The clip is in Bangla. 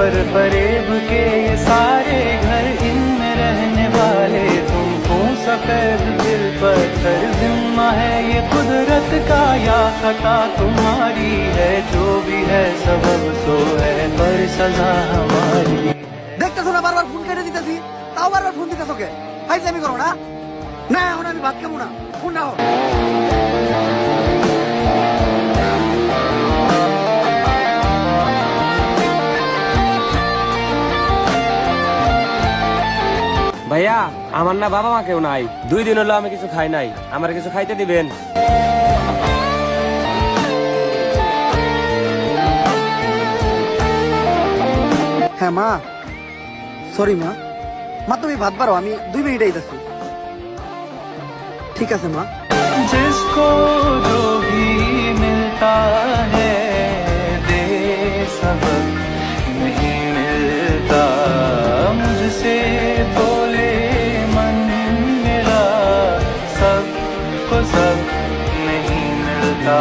पर फरेब के ये सारे घर, इनमें रहने वाले तुमको सफेद दिल पत्थर। जिम्मा है ये कुदरत का या खता तुम्हारी है, जो भी है सबब सो है पर सजा हमारी। দেখতেছো না বারবার ফোন কেটে দিতেছি, তাও বারবার ফোন দিতেছো কে? ফাইজলামি করো না। না এখন আমি ভাত খাবো না, ফোন নাও। ভাইয়া আমার না বাবা মা কেউ নাই, 2 দিন হলো আমি কিছু খাই নাই, আমার কিছু খাইতে দিবেন? হ্যাঁ মা, সরি মা। মা তুমি ভাত বাড়ো, আমি 2 মিনিট আইতাছি। ঠিক আছে মা। जिसको जो भी मिलता है दे सबक नहीं मिलता, मुझसे बोले मन मेरा सबको सब नहीं मिलता।